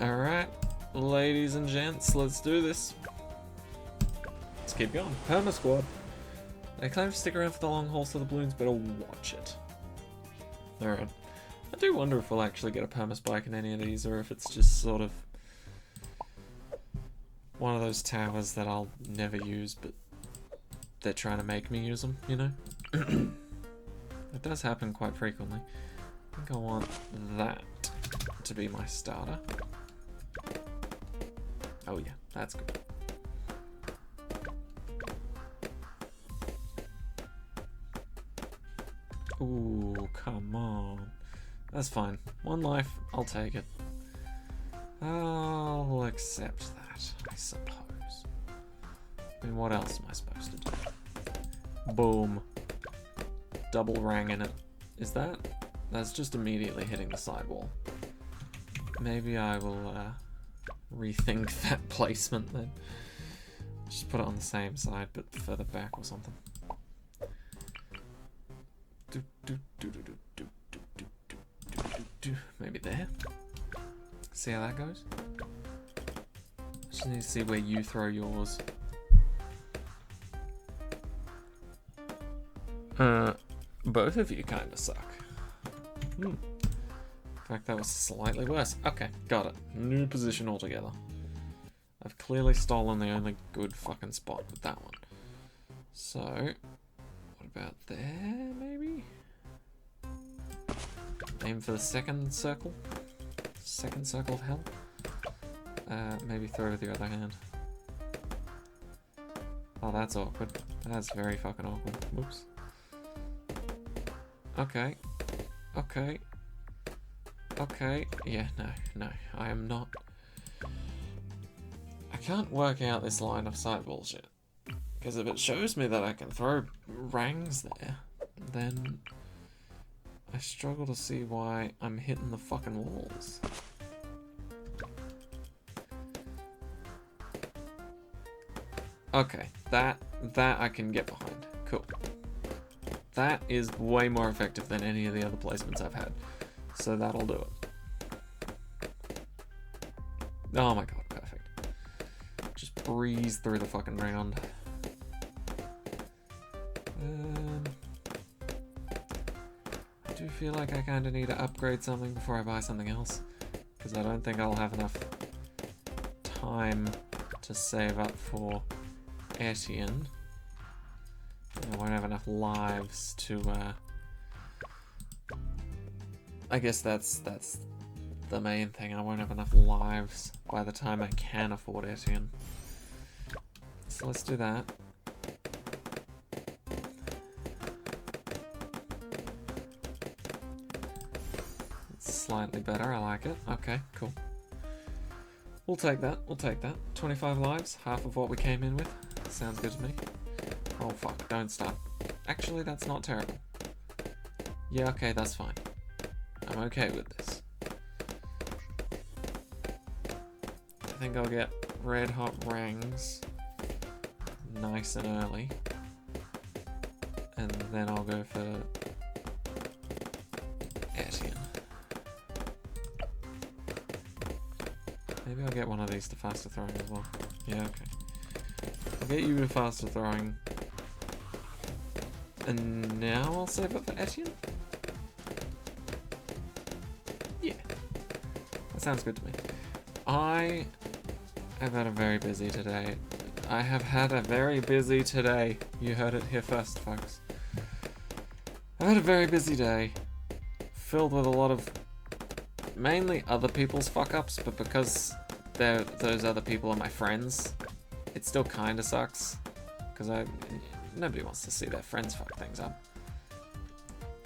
Alright, ladies and gents, let's do this. Let's keep going. Perma squad. They claim to stick around for the long haul, so the balloons better watch it. Alright. I do wonder if we'll actually get a perma spike in any of these, or if it's just sort of one of those towers that I'll never use, but they're trying to make me use them, you know? It does happen quite frequently. I think I want that to be my starter. Oh yeah, that's good. Ooh, come on. That's fine. One life, I'll take it. I'll accept that, I suppose. I mean, what else am I supposed to do? Boom. Double rang in it. Is that? That's just immediately hitting the sidewall. Maybe I will rethink that placement then. Just put it on the same side, but further back or something. Maybe there. See how that goes? Just need to see where you throw yours. Both of you kind of suck. In fact, that was slightly worse. Okay, got it. New position altogether. I've clearly stolen the only good fucking spot with that one. So, what about there, maybe? Aim for the second circle. Second circle of hell. Maybe throw with your other hand. Oh, that's awkward. That's very fucking awkward. Whoops. Okay. Okay. Okay. Yeah, no. I am not... I can't work out this line of sight bullshit. Because if it shows me that I can throw rangs there, then I struggle to see why I'm hitting the fucking walls. Okay, that I can get behind. Cool. That is way more effective than any of the other placements I've had. So that'll do it. Oh my god, perfect. Just breeze through the fucking round. I do feel like I kind of need to upgrade something before I buy something else. Because I don't think I'll have enough time to save up for Etienne. I won't have enough lives to, I guess that's the main thing. I won't have enough lives by the time I can afford Etienne. So let's do that. It's slightly better, I like it. Okay, cool. We'll take that, 25 lives, half of what we came in with. Sounds good to me. Oh fuck, don't stop. Actually, that's not terrible. Yeah, okay, that's fine. I'm okay with this. I think I'll get red hot rangs nice and early. And then I'll go for Etienne. Maybe I'll get one of these to faster throwing as well. Yeah, okay. I'll get you to faster throwing. And now I'll save up for Etienne? Yeah. That sounds good to me. I have had a very busy today. I have had a very busy today. You heard it here first, folks. I've had a very busy day. Filled with a lot of mainly other people's fuck-ups, but because those other people are my friends, it still kinda sucks. Because nobody wants to see their friends fuck things up.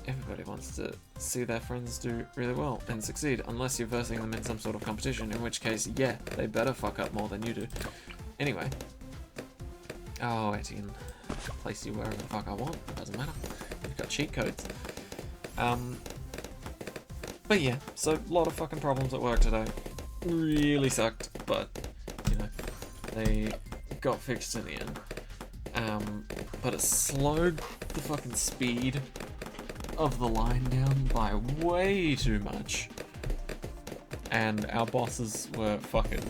Everybody wants to see their friends do really well and succeed, unless you're versing them in some sort of competition, in which case, yeah, they better fuck up more than you do. Anyway. Oh, Etienne. Place you wherever the fuck I want. It doesn't matter. You've got cheat codes. But yeah, so a lot of fucking problems at work today. Really sucked, but, you know, they got fixed in the end. But it slowed the fucking speed of the line down by way too much. and our bosses were fucking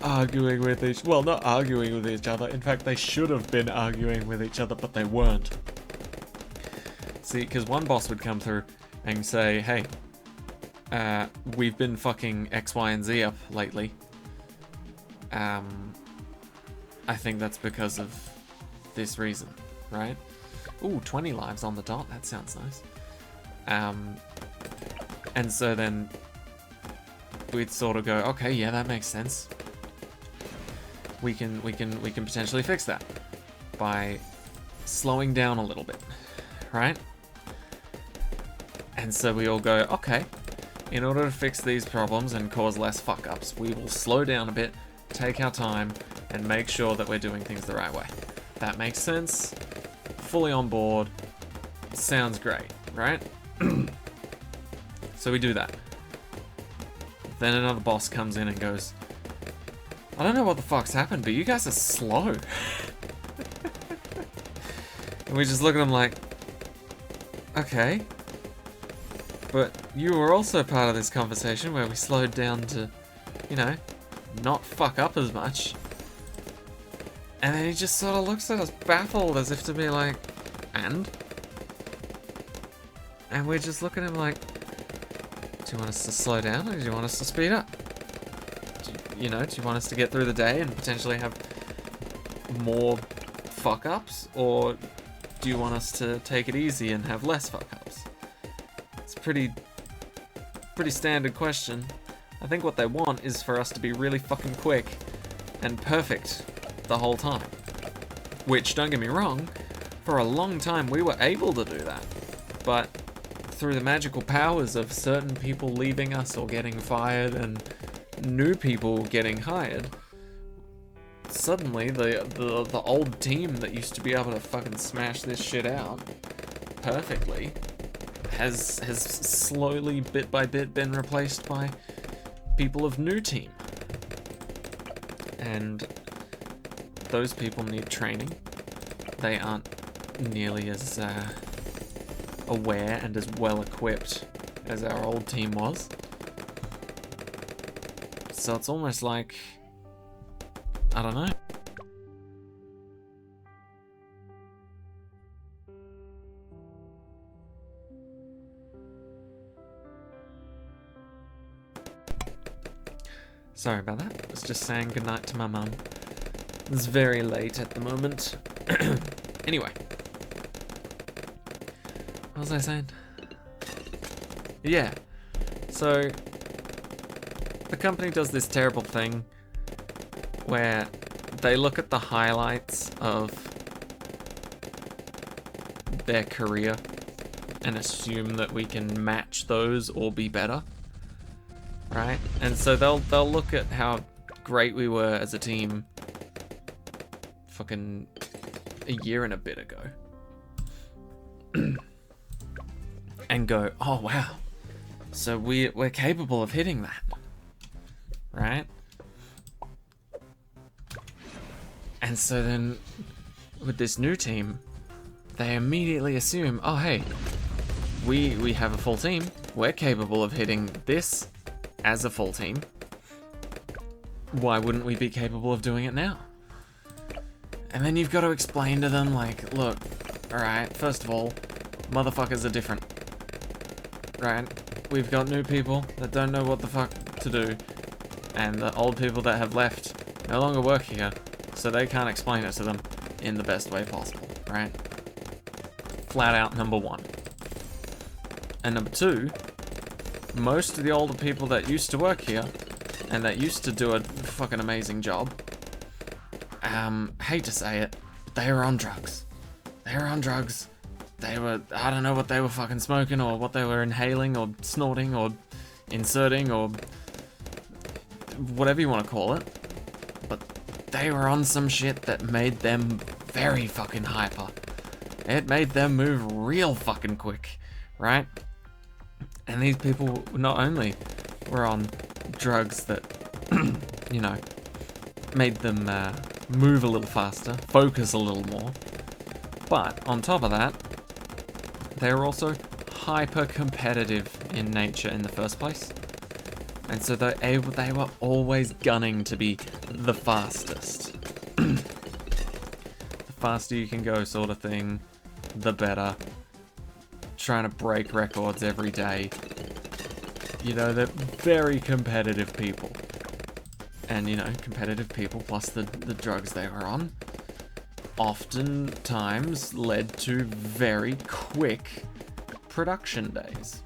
arguing with not arguing with each other. In fact, they should have been arguing with each other, but they weren't. See, because one boss would come through and say, hey, we've been fucking X, Y, and Z up lately. I think that's because of this reason, right? Ooh, 20 lives on the dot, that sounds nice. And so then we'd sort of go, okay, yeah, that makes sense. We can potentially fix that by slowing down a little bit, right? And so we all go, okay, in order to fix these problems and cause less fuck-ups, we will slow down a bit, take our time, and make sure that we're doing things the right way. That makes sense. Fully on board. Sounds great, right? So we do that. Then another boss comes in and goes, I don't know what the fuck's happened, but you guys are slow. And we just look at him like, okay. But you were also part of this conversation where we slowed down to, you know, not fuck up as much. And then he just sort of looks at us baffled as if to be like, and? And we're just looking at him like, do you want us to slow down or do you want us to speed up? Do you want us to get through the day and potentially have more fuck-ups? Or do you want us to take it easy and have less fuck-ups? It's a pretty standard question. I think what they want is for us to be really fucking quick and perfect the whole time. Which, don't get me wrong, for a long time we were able to do that. But through the magical powers of certain people leaving us or getting fired and new people getting hired, suddenly the old team that used to be able to fucking smash this shit out perfectly has slowly, bit by bit, been replaced by people of new team. And those people need training. They aren't nearly as aware and as well equipped as our old team was. So it's almost like, I don't know. Sorry about that. I was just saying goodnight to my mum. It's very late at the moment. Anyway. What was I saying? Yeah. So, the company does this terrible thing where they look at the highlights of their career and assume that we can match those or be better. Right? And so they'll look at how great we were as a team fucking a year and a bit ago. And go, oh wow. So we're capable of hitting that. Right? And so then with this new team, they immediately assume, oh hey, we have a full team. We're capable of hitting this as a full team. Why wouldn't we be capable of doing it now? And then you've got to explain to them, like, look, alright, first of all, motherfuckers are different. Right? We've got new people that don't know what the fuck to do, and the old people that have left no longer work here, so they can't explain it to them in the best way possible, right? Flat out number one. And number two, most of the older people that used to work here and that used to do a fucking amazing job, hate to say it, but they were on drugs. They were on drugs. They were, I don't know what they were fucking smoking or what they were inhaling or snorting or inserting or whatever you want to call it. But they were on some shit that made them very fucking hyper. It made them move real fucking quick, right? And these people not only were on drugs that, you know, made them move a little faster, focus a little more, but on top of that, they were also hyper competitive in nature in the first place. And so they were always gunning to be the fastest. The faster you can go sort of thing, the better. Trying to break records every day. You know, they're very competitive people. And, you know, competitive people plus the drugs they were on oftentimes led to very quick production days.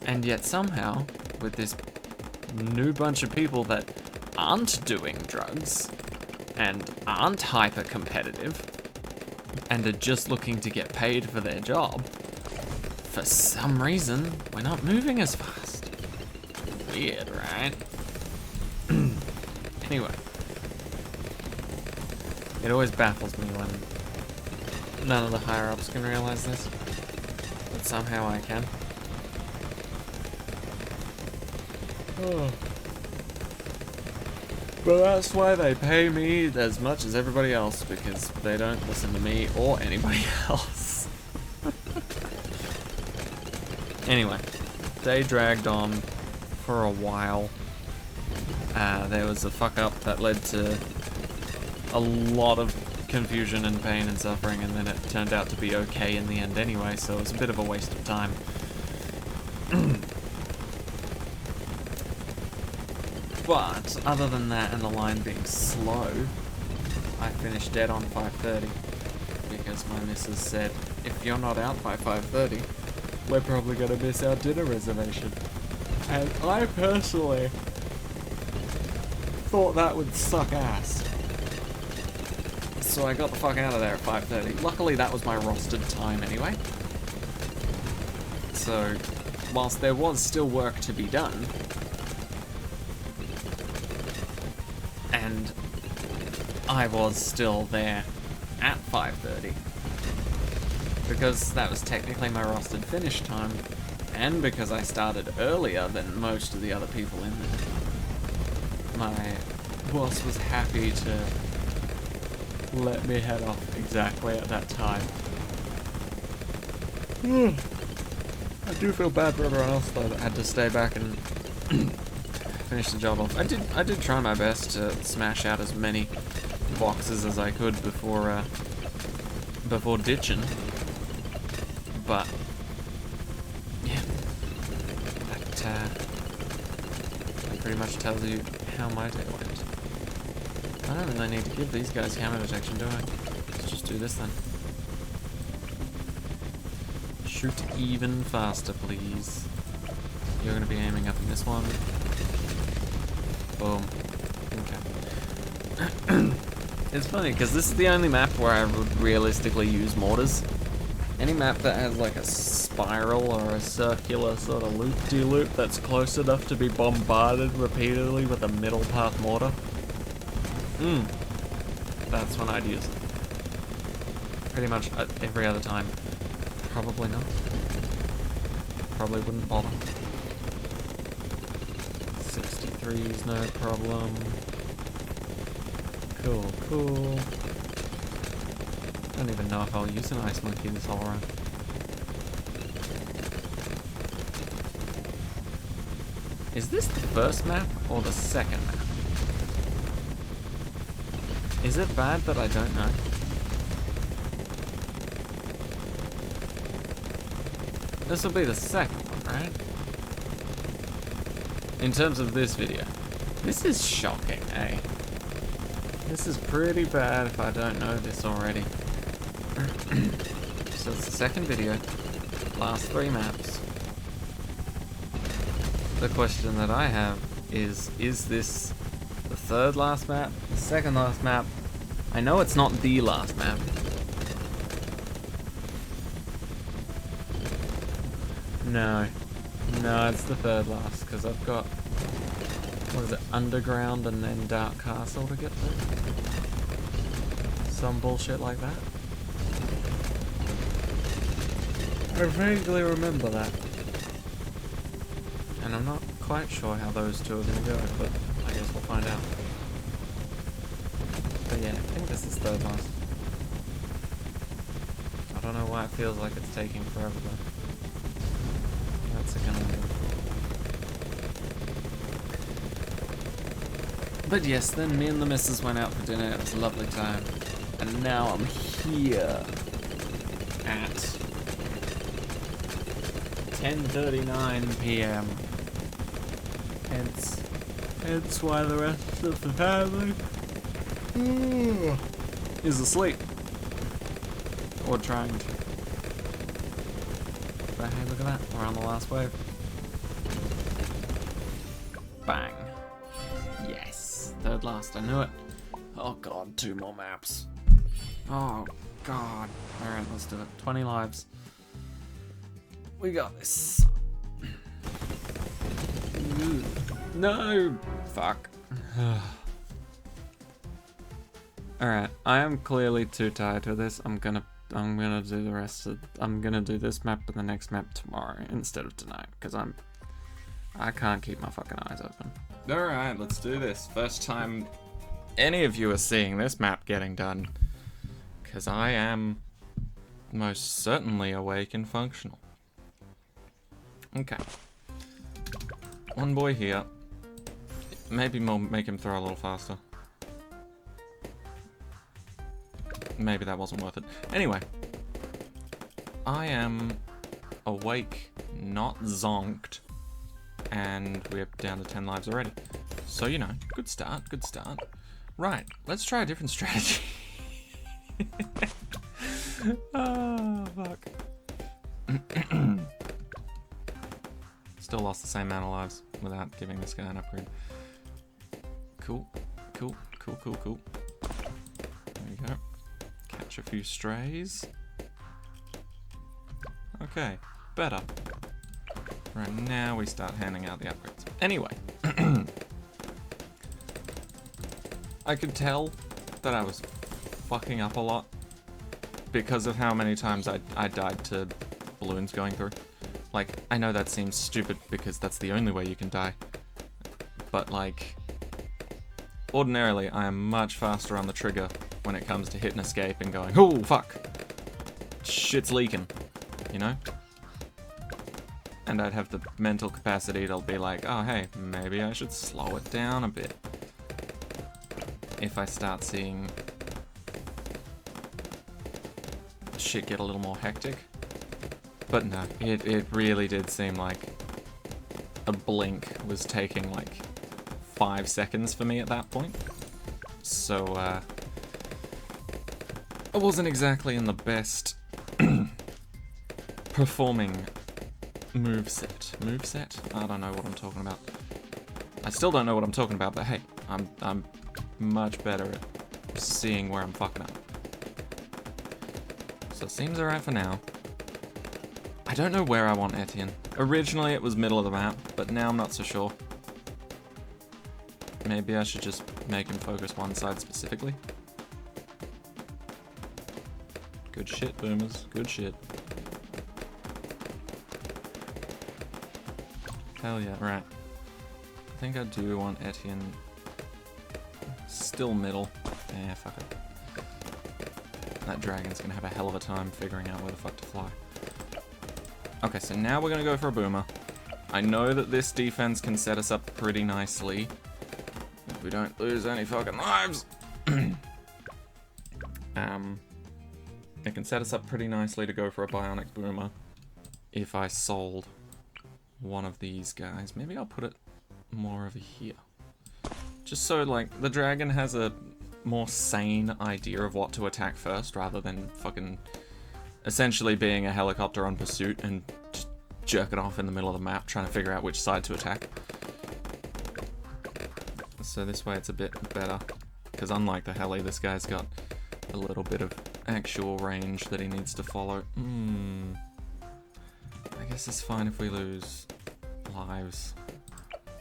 And yet somehow, with this new bunch of people that aren't doing drugs and aren't hyper competitive and are just looking to get paid for their job, for some reason, we're not moving as fast. Weird, right? Anyway. It always baffles me when none of the higher-ups can realize this. But somehow I can. Oh. But that's why they pay me as much as everybody else, because they don't listen to me or anybody else. Anyway, day dragged on for a while. There was a fuck up that led to a lot of confusion and pain and suffering, and then it turned out to be okay in the end anyway, so it was a bit of a waste of time. But other than that and the line being slow, I finished dead on 5:30 because my missus said, if you're not out by 5:30, we're probably going to miss our dinner reservation. And I personally thought that would suck ass. So I got the fuck out of there at 5:30. Luckily that was my rostered time anyway. So, whilst there was still work to be done, and I was still there at 5:30, because that was technically my rostered finish time, and because I started earlier than most of the other people in there, my boss was happy to let me head off exactly at that time. I do feel bad for everyone else though that had to stay back and finish the job off. I did try my best to smash out as many boxes as I could before ditching. But yeah, that pretty much tells you how my day went. I don't really need to give these guys camera detection, do I? Let's just do this then. Shoot even faster, please. You're going to be aiming up in this one. Boom. Okay. It's funny, because this is the only map where I would realistically use mortars. Any map that has like a spiral or a circular sort of loop-de-loop that's close enough to be bombarded repeatedly with a middle path mortar. That's when I'd use it. Pretty much every other time. Probably not. Probably wouldn't bother. 63's no problem. Cool, cool. I don't even know if I'll use an ice monkey this all around. Is this the first map or the second map? Is it bad that I don't know? This will be the second one, right? In terms of this video. This is shocking, eh? This is pretty bad if I don't know this already. So it's the second video. Last 3 maps. The question that I have is this the third last map? The second last map? I know it's not the last map. No. No, it's the third last, because I've got, what is it, Underground and then Dark Castle to get through? Some bullshit like that. I vaguely remember that. And I'm not quite sure how those two are going to go, but I guess we'll find out. But yeah, I think this is third last. don't know why it feels like it's taking forever though. That's a conundrum. But yes, then me and the missus went out for dinner. It was a lovely time. And now I'm here at 10:39 p.m. Hence why the rest of the family is asleep. Or trying to. But hey, look at that. We're on the last wave. Bang. Yes. Third last. I knew it. Oh god, 2 more maps. Oh god. Alright, let's do it. 20 lives. We got this. No! Fuck. Alright, I am clearly too tired for this. I'm gonna do the rest of... I'm gonna do this map and the next map tomorrow instead of tonight, because I can't keep my fucking eyes open. Alright, let's do this. First time any of you are seeing this map getting done, because I am most certainly awake and functional. Okay. One boy here. Maybe make him throw a little faster. Maybe that wasn't worth it. Anyway. I am awake, not zonked. And we're down to 10 lives already. So, you know, good start, good start. Right, let's try a different strategy. Oh, fuck. Still lost the same amount of lives without giving this guy an upgrade. Cool, cool, cool, cool, cool. There we go. Catch a few strays. Okay, better. Right, now we start handing out the upgrades. Anyway. I could tell that I was fucking up a lot because of how many times I died to balloons going through. Like, I know that seems stupid because that's the only way you can die. But, like, ordinarily I am much faster on the trigger when it comes to hit and escape and going, oh, fuck, shit's leaking, you know? And I'd have the mental capacity to be like, oh, hey, maybe I should slow it down a bit. If I start seeing shit get a little more hectic. But no, it really did seem like a blink was taking like 5 seconds for me at that point. So, I wasn't exactly in the best performing moveset. Moveset? I don't know what I'm talking about. I still don't know what I'm talking about, but hey, I'm much better at seeing where I'm fucking up. So it seems alright for now. I don't know where I want Etienne. Originally it was middle of the map, but now I'm not so sure. Maybe I should just make him focus one side specifically. Good shit, boomers. Good shit. Hell yeah, right. I think I do want Etienne still middle. Yeah, fuck it. That dragon's gonna have a hell of a time figuring out where the fuck to fly. Okay, so now we're gonna go for a boomer. I know that this defense can set us up pretty nicely if we don't lose any fucking lives. It can set us up pretty nicely to go for a bionic boomer if I sold one of these guys. Maybe I'll put it more over here. Just so, like, the dragon has a more sane idea of what to attack first, rather than fucking essentially being a helicopter on pursuit and just jerking off in the middle of the map trying to figure out which side to attack. So this way it's a bit better, because unlike the heli, this guy's got a little bit of actual range that he needs to follow. I guess it's fine if we lose lives.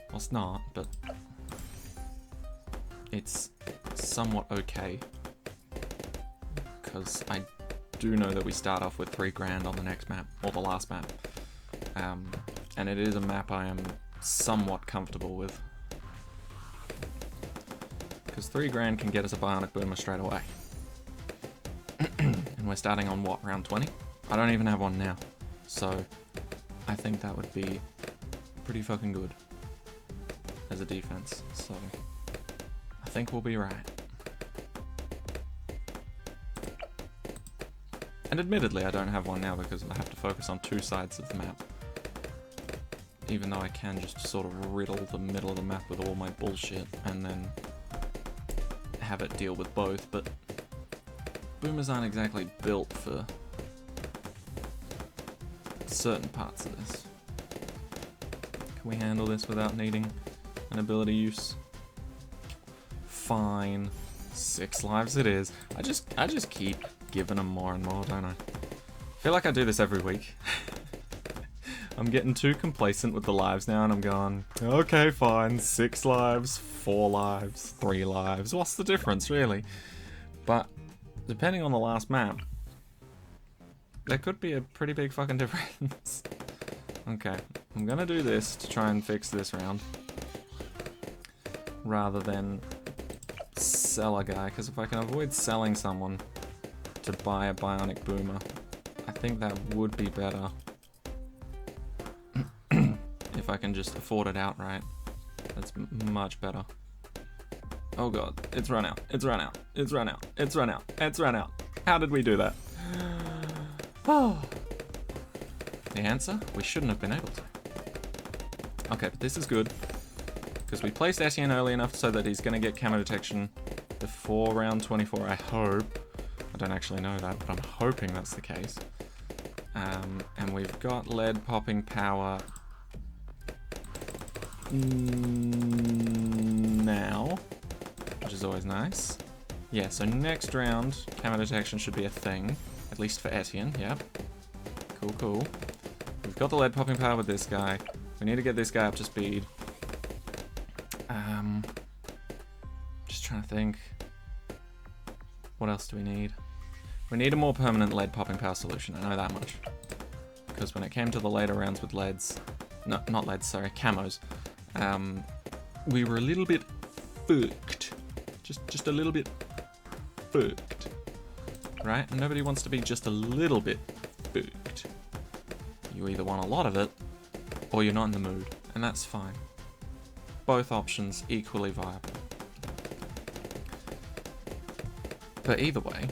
Well, it's not, but it's somewhat okay, because I do know that we start off with 3 grand on the next map, or the last map, and it is a map I am somewhat comfortable with, because 3 grand can get us a bionic boomer straight away. And we're starting on what, round 20? I don't even have one now. So I think that would be pretty fucking good as a defense. So I think we'll be right. And admittedly, I don't have one now because I have to focus on two sides of the map. Even though I can just sort of riddle the middle of the map with all my bullshit and then have it deal with both, but boomers aren't exactly built for certain parts of this. Can we handle this without needing an ability use? Fine. 6 lives it is. I just keep giving them more and more, don't I? I feel like I do this every week. I'm getting too complacent with the lives now, and I'm going, okay, fine, 6 lives, 4 lives, 3 lives. What's the difference, really? But depending on the last map, there could be a pretty big fucking difference. Okay, I'm gonna do this to try and fix this round, rather than sell a guy, because if I can avoid selling someone to buy a bionic boomer, I think that would be better. If I can just afford it outright, that's much better. Oh god, it's run out, it's run out, it's run out, it's run out, it's run out. How did we do that? Oh. The answer? We shouldn't have been able to. Okay, but this is good, because we placed Etienne early enough so that he's going to get camo detection before round 24, I hope. I don't actually know that, but I'm hoping that's the case. And we've got lead popping power now, which is always nice. Yeah, so next round, camo detection should be a thing, at least for Etienne, yep. Cool, cool. We've got the lead popping power with this guy. We need to get this guy up to speed. Just trying to think. What else do we need? We need a more permanent lead popping power solution, I know that much. Because when it came to the later rounds with leads, no, not leads, sorry, camos, we were a little bit fucked. Just a little bit fucked. Right? And nobody wants to be just a little bit fucked. You either want a lot of it, or you're not in the mood, and that's fine. Both options equally viable. But either way,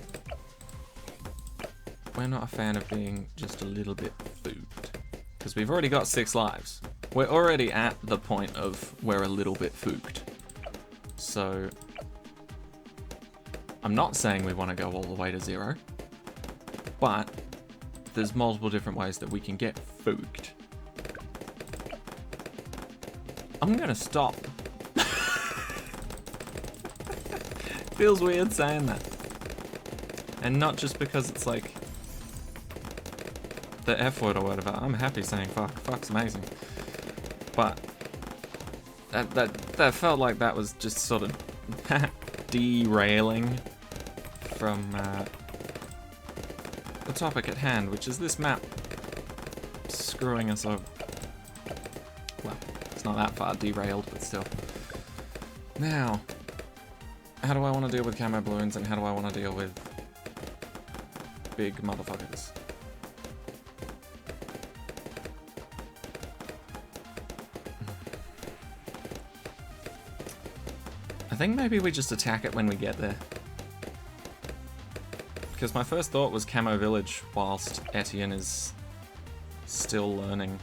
we're not a fan of being just a little bit fooked. Because we've already got 6 lives. We're already at the point of we're a little bit fooked. So, I'm not saying we want to go all the way to 0, but there's multiple different ways that we can get fooked. I'm gonna stop. Feels weird saying that. And not just because it's like the F word or whatever. I'm happy saying fuck. Fuck's amazing. But that felt like that was just sort of derailing from the topic at hand, which is this map screwing us over. Well, it's not that far derailed, but still. Now, how do I want to deal with camo balloons, and how do I want to deal with big motherfuckers? I think maybe we just attack it when we get there. Because my first thought was Camo Village, whilst Etienne is still learning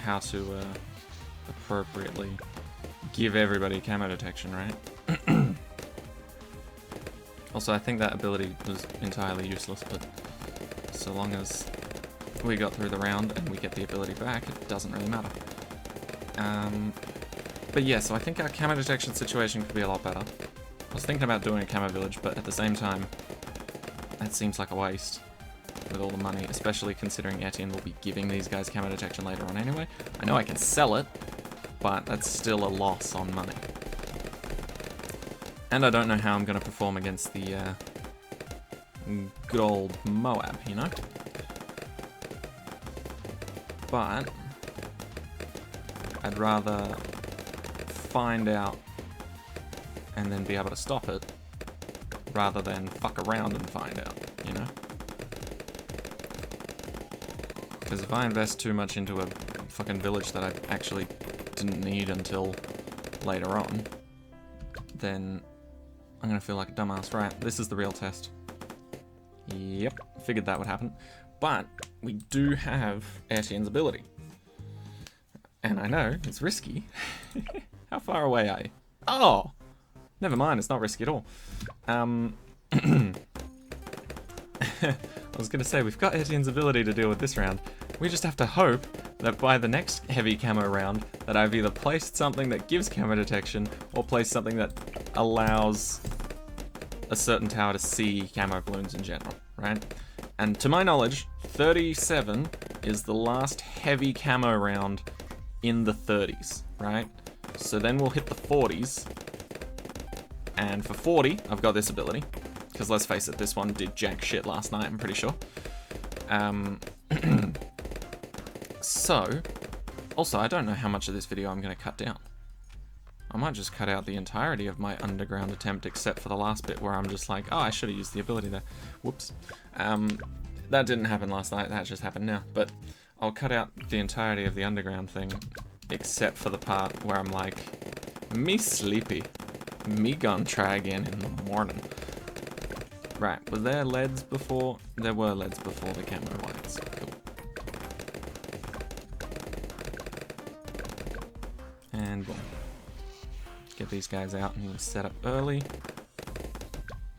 how to appropriately give everybody camo detection, right? Also, I think that ability was entirely useless, but so long as we got through the round and we get the ability back, it doesn't really matter. But yeah, so I think our camo detection situation could be a lot better. I was thinking about doing a camo village, but at the same time, that seems like a waste with all the money, especially considering Etienne will be giving these guys camo detection later on anyway. I know I can sell it, but that's still a loss on money. And I don't know how I'm going to perform against the good old Moab, you know? But I'd rather find out and then be able to stop it rather than fuck around and find out, you know? Because if I invest too much into a fucking village that I actually didn't need until later on, then I'm gonna feel like a dumbass. Right, this is the real test. Yep, figured that would happen. But we do have Etienne's ability. And I know, it's risky. How far away are you? Oh! Never mind, it's not risky at all. I was gonna say, we've got Etienne's ability to deal with this round. We just have to hope that by the next heavy camo round, that I've either placed something that gives camo detection, or placed something that allows a certain tower to see camo balloons in general, right? And to my knowledge, 37 is the last heavy camo round in the 30s, right? So then we'll hit the 40s. And for 40, I've got this ability. Because let's face it, this one did jack shit last night, I'm pretty sure. So, also, I don't know how much of this video I'm going to cut down. I might just cut out the entirety of my underground attempt, except for the last bit where I'm just like, oh, I should have used the ability there. Whoops. That didn't happen last night, that just happened now. But I'll cut out the entirety of the underground thing, except for the part where I'm like, me sleepy. Me gonna try again in the morning. Right, were there LEDs before? There were LEDs before the camo lights. Cool. And boom. Get these guys out and set up early.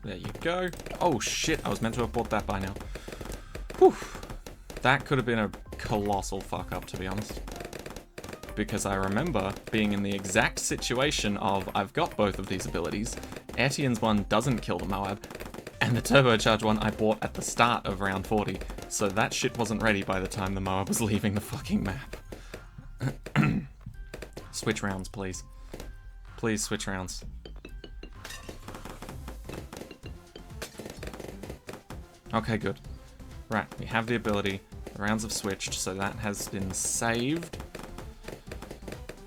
There you go. Oh shit, I was meant to have bought that by now. Whew. That could have been a colossal fuck up, to be honest. Because I remember being in the exact situation of, I've got both of these abilities, Etienne's one doesn't kill the Moab, and the turbocharged one I bought at the start of round 40, so that shit wasn't ready by the time the Moab was leaving the fucking map. Switch rounds, please. Please switch rounds. Okay, good. Right, we have the ability, the rounds have switched, so that has been saved.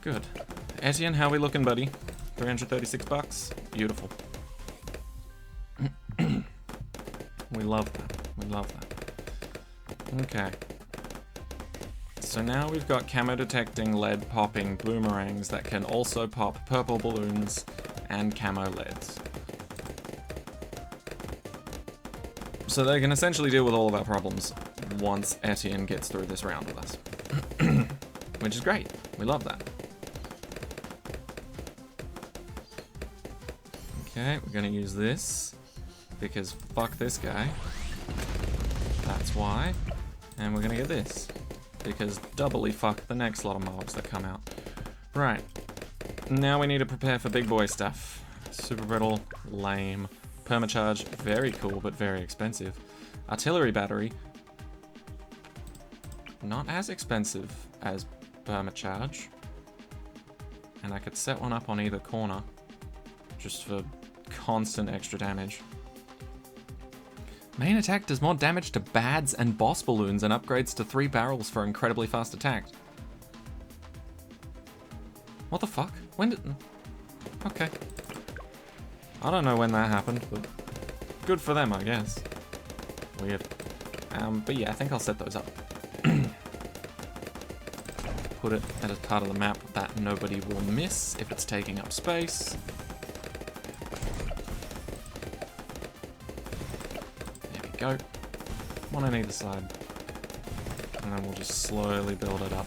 Good. Etienne, how we looking, buddy? 336 bucks? Beautiful. We love that. We love that. Okay. So now we've got camo detecting, lead popping boomerangs that can also pop purple balloons and camo LEDs. So they can essentially deal with all of our problems once Etienne gets through this round with us. Which is great. We love that. Okay, we're gonna use this, because fuck this guy. That's why. And we're gonna get this, because doubly fuck the next lot of mobs that come out. Right, now we need to prepare for big boy stuff. Super brittle, lame. Permacharge, very cool, but very expensive. Artillery battery, not as expensive as Permacharge. And I could set one up on either corner, just for constant extra damage. Main attack does more damage to bads and boss balloons and upgrades to 3 barrels for incredibly fast attack. What the fuck? When did... Okay. I don't know when that happened, but good for them, I guess. Weird. But yeah, I think I'll set those up. Put it at a part of the map that nobody will miss if it's taking up space. Go. One on either side. And then we'll just slowly build it up.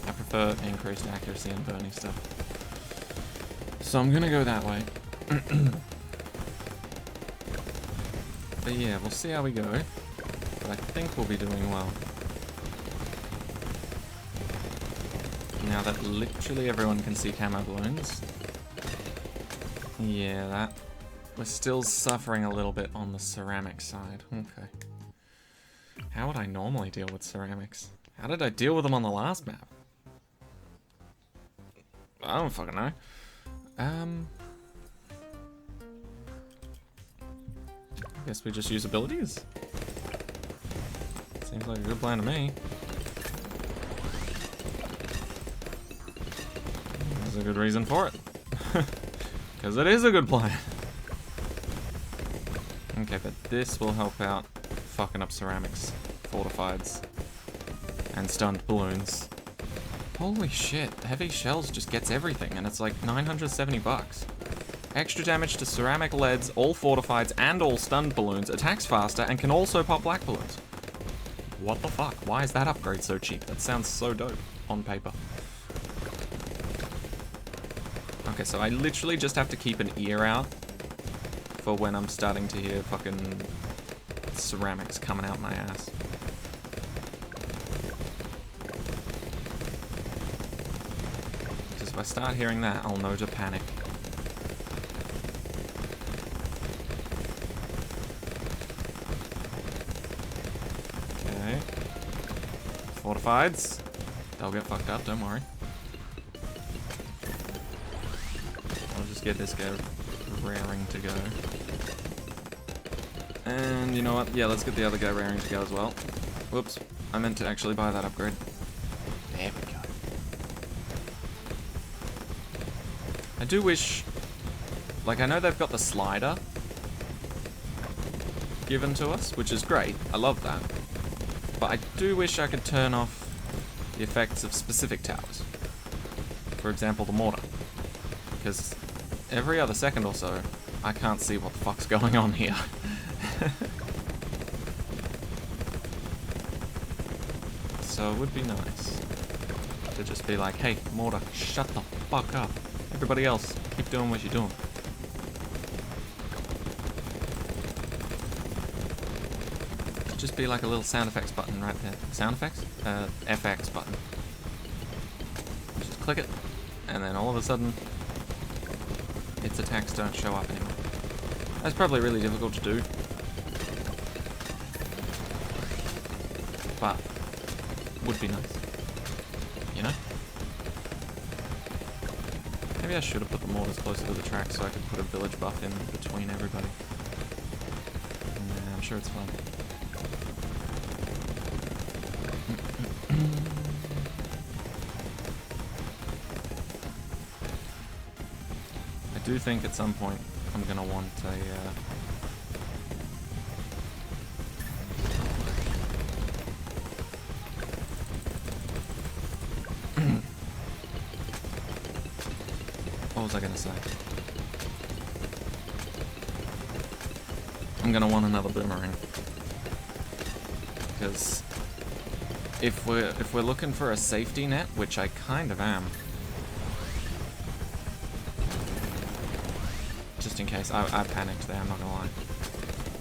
I prefer increased accuracy and burning stuff. So I'm gonna go that way. But yeah, we'll see how we go. But I think we'll be doing well. Now that literally everyone can see camo balloons. Yeah, that... We're still suffering a little bit on the ceramic side. Okay. How would I normally deal with ceramics? How did I deal with them on the last map? I don't fucking know. I guess we just use abilities? Seems like a good plan to me. There's a good reason for it. Because it is a good plan. Okay, but this will help out fucking up ceramics, fortifieds, and stunned balloons. Holy shit, heavy shells just gets everything, and it's like 970 bucks. Extra damage to ceramic leads, all fortifieds, and all stunned balloons, attacks faster, and can also pop black balloons. What the fuck? Why is that upgrade so cheap? That sounds so dope on paper. Okay, so I literally just have to keep an ear out for when I'm starting to hear fucking ceramics coming out my ass. Because if I start hearing that, I'll know to panic. Fortifieds. They'll get fucked up, don't worry. I'll just get this guy raring to go. And you know what? Yeah, let's get the other guy raring to go as well. Whoops. I meant to actually buy that upgrade. There we go. I do wish... Like, I know they've got the slider given to us, which is great. I love that. But I do wish I could turn off the effects of specific towers. For example, the mortar. Because every other second or so, I can't see what the fuck's going on here. So it would be nice to just be like, hey, mortar, shut the fuck up. Everybody else, keep doing what you're doing. Just be like a little sound effects button right there. Sound effects? FX button. Just click it, and then all of a sudden, its attacks don't show up anymore. That's probably really difficult to do. But, would be nice. You know? Maybe I should have put the mortars closer to the track so I could put a village buff in between everybody. Nah, I'm sure it's fine. I do think at some point I'm gonna want a what was I gonna say? I'm gonna want another boomerang. Because if we're looking for a safety net, which I kind of am, just in case, I panicked there, I'm not gonna lie.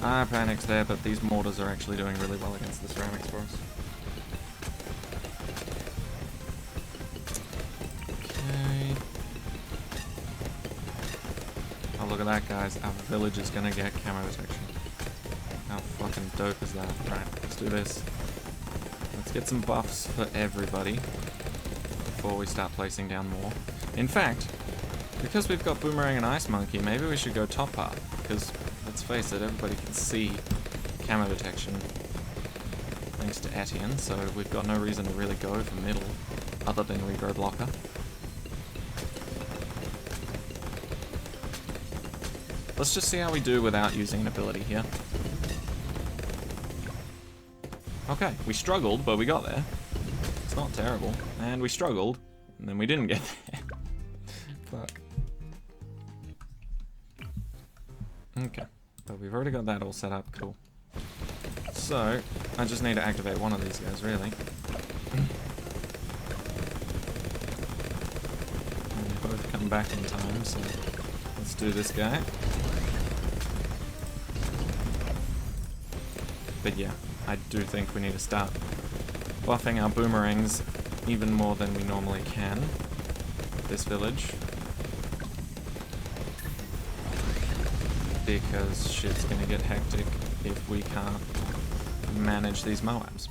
I panicked there, but these mortars are actually doing really well against the ceramics for us. Okay. Oh, look at that, guys. Our village is gonna get camo detection. How fucking dope is that? Right, let's do this. Let's get some buffs for everybody before we start placing down more. In fact, because we've got Boomerang and Ice Monkey, maybe we should go top part. Because, let's face it, everybody can see camo detection thanks to Etienne, so we've got no reason to really go for middle, other than regrow blocker. Let's just see how we do without using an ability here. Okay, we struggled, but we got there. It's not terrible. And we struggled, and then we didn't get there. Fuck. Okay, but we've already got that all set up, cool. So, I just need to activate one of these guys, really. And they both come back in time, so let's do this guy. But yeah, I do think we need to start buffing our boomerangs even more than we normally can with this village. Because shit's gonna get hectic if we can't manage these Moabs.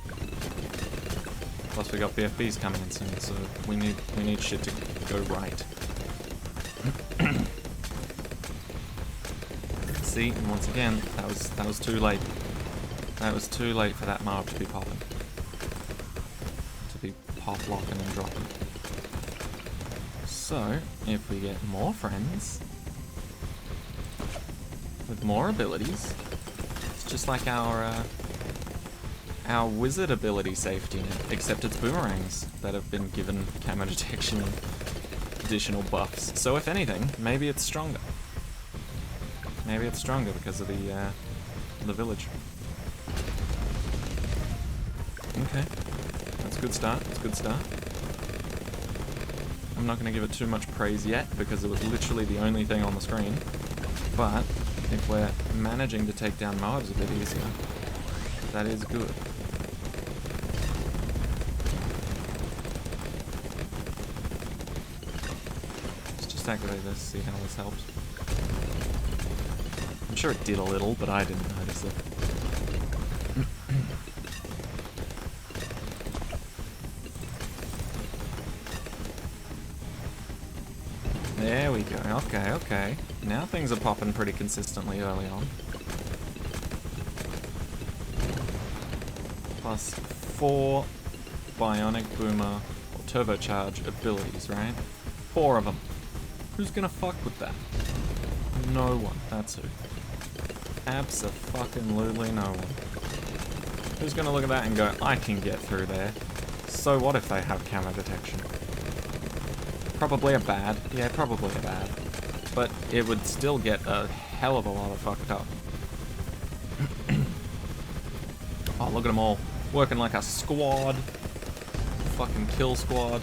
Plus we got BFBs coming in soon, so we need shit to go right. See, and once again, that was too late. That was too late for that Moab to be popping. To be pop locking and dropping. So, if we get more friends, with more abilities. It's just like our wizard ability safety net, except it's boomerangs that have been given camo detection and additional buffs. So if anything, maybe it's stronger. Maybe it's stronger because of the village. Okay. That's a good start. That's a good start. I'm not going to give it too much praise yet because it was literally the only thing on the screen. But if we're managing to take down Moabs a bit easier, that is good. Let's just activate this, see how this helps. I'm sure it did a little, but I didn't notice it. There we go. Okay, okay. Now things are popping pretty consistently early on. Plus 4 bionic boomer or turbocharge abilities, right? 4 of them. Who's gonna fuck with that? No one. That's who. Abso-fucking-lutely no one. Who's gonna look at that and go, I can get through there? So what if they have camo detection? Probably a bad. Yeah, probably a bad. But it would still get a hell of a lot of fucked up. Oh, look at them all. Working like a squad. Fucking kill squad.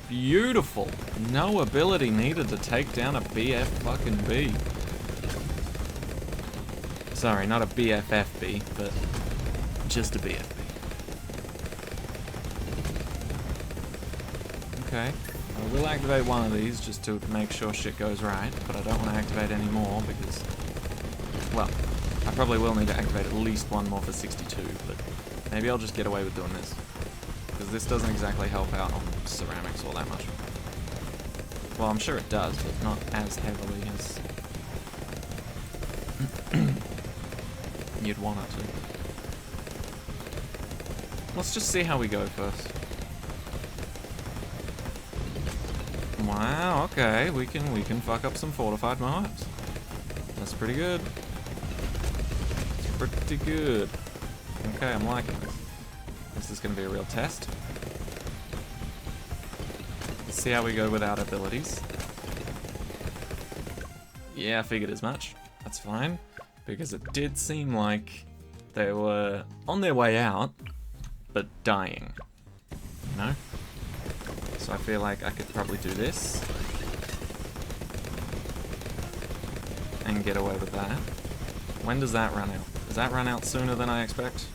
Beautiful. No ability needed to take down a BF fucking B. Sorry, not a BFFB, but just a BFB. Okay. I will activate one of these just to make sure shit goes right, but I don't want to activate any more because, well, I probably will need to activate at least one more for 62, but maybe I'll just get away with doing this. Because this doesn't exactly help out on ceramics all that much. Well, I'm sure it does, but not as heavily as you'd want it to. Let's just see how we go first. Wow, okay, we can fuck up some fortified Moabs. That's pretty good. It's pretty good. Okay, I'm liking this. This is gonna be a real test. Let's see how we go without abilities. Yeah, I figured as much. That's fine. Because it did seem like they were on their way out, but dying. You know? So I feel like I could probably do this. And get away with that. When does that run out? Does that run out sooner than I expect?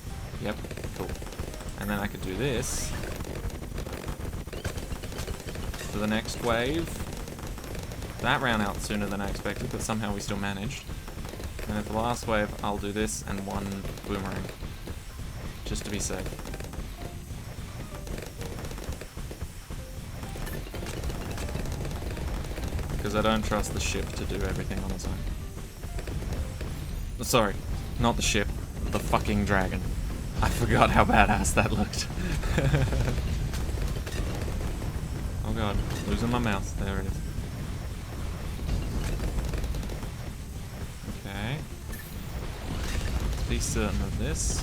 Yep, cool. And then I could do this. For the next wave. That ran out sooner than I expected, but somehow we still managed. And at the last wave, I'll do this and one boomerang. Just to be safe. Because I don't trust the ship to do everything on its own. Sorry, not the ship, the fucking dragon. I forgot how badass that looked. Oh god, losing my mouse. There it is. Okay. Let's be certain of this.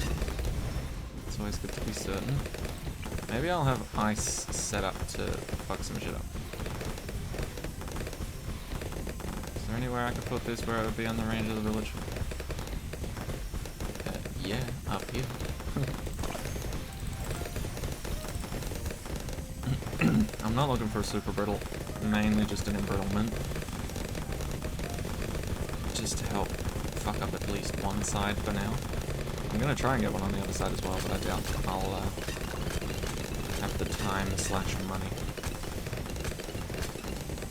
It's always good to be certain. Maybe I'll have ice set up to fuck some shit up. Is there anywhere I could put this where it would be on the range of the village? Yeah, up here. I'm not looking for a super brittle, mainly just an embrittlement. Just to help fuck up at least one side for now. I'm gonna try and get one on the other side as well, but I doubt I'll have the time / money.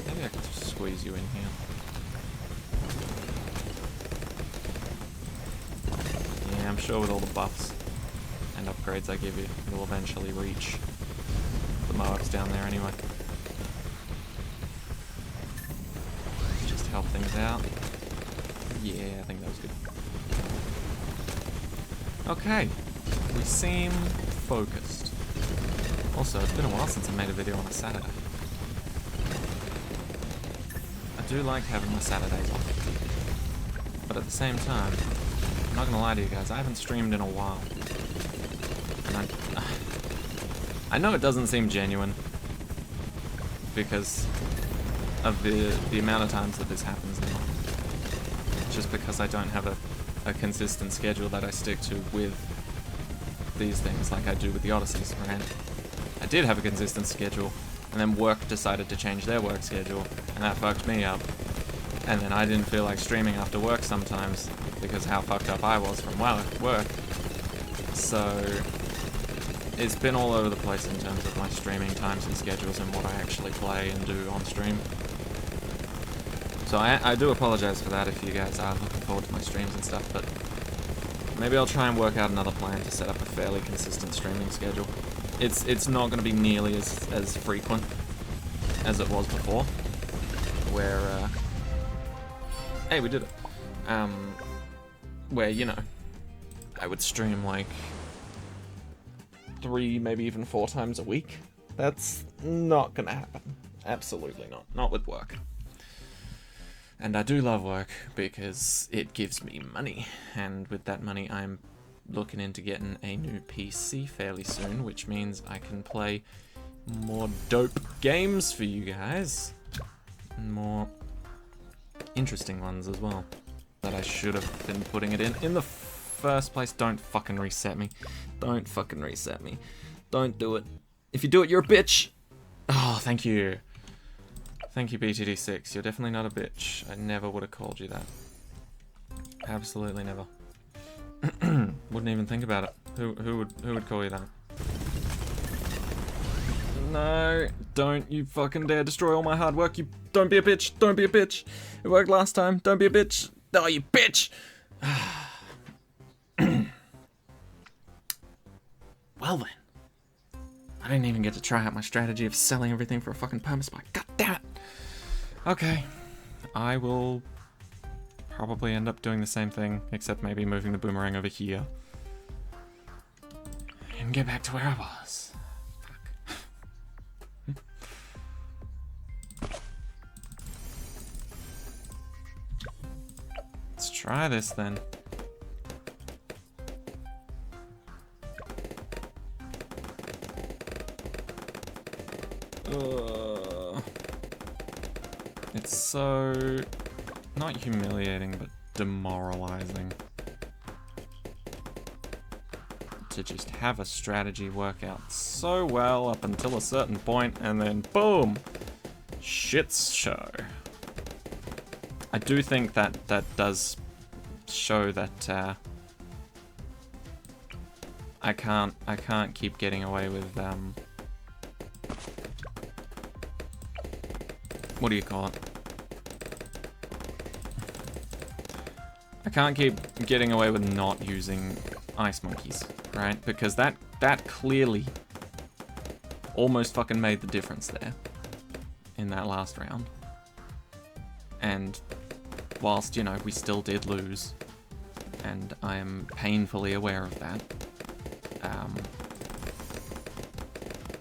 Maybe I could just squeeze you in here. Yeah, I'm sure with all the buffs and upgrades I give you, you'll eventually reach the Moabs down there anyway. Just help things out. Yeah, I think that was good. Okay, we seem focused. Also, it's been a while since I made a video on a Saturday. I do like having my Saturdays off. But at the same time, I'm not gonna lie to you guys, I haven't streamed in a while. And I know it doesn't seem genuine, because of the amount of times that this happens now. Just because I don't have a consistent schedule that I stick to with these things like I do with the Odysseys, right? I did have a consistent schedule, and then work decided to change their work schedule, and that fucked me up. And then I didn't feel like streaming after work sometimes, because how fucked up I was from work. So it's been all over the place in terms of my streaming times and schedules and what I actually play and do on stream. So I do apologize for that if you guys are looking forward to my streams and stuff, but maybe I'll try and work out another plan to set up a fairly consistent streaming schedule. It's not going to be nearly as frequent as it was before, where, hey, we did it. Where, you know, I would stream like 3, maybe even 4 times a week. That's not gonna happen. Absolutely not. Not with work. And I do love work because it gives me money. And with that money, I'm looking into getting a new PC fairly soon, which means I can play more dope games for you guys. And more interesting ones as well. That I should have been putting it in the first place. Don't fucking reset me. Don't fucking reset me. Don't do it. If you do it, you're a bitch. Oh, thank you. Thank you, BTD6. You're definitely not a bitch. I never would have called you that. Absolutely never. Wouldn't even think about it. Who would call you that? No, don't you fucking dare destroy all my hard work. You don't be a bitch. Don't be a bitch. It worked last time. Don't be a bitch. Oh, you bitch. Well then. I didn't even get to try out my strategy of selling everything for a fucking perma spike. God damn it. Okay. I will probably end up doing the same thing, except maybe moving the boomerang over here. And get back to where I was. Fuck. Let's try this then. It's so not humiliating, but demoralizing to just have a strategy work out so well up until a certain point, and then boom, shit's show. I do think that does show that I can't keep getting away with what do you call it? I can't keep getting away with not using ice monkeys, right? Because that clearly almost fucking made the difference there in that last round. And whilst, you know, we still did lose, and I am painfully aware of that,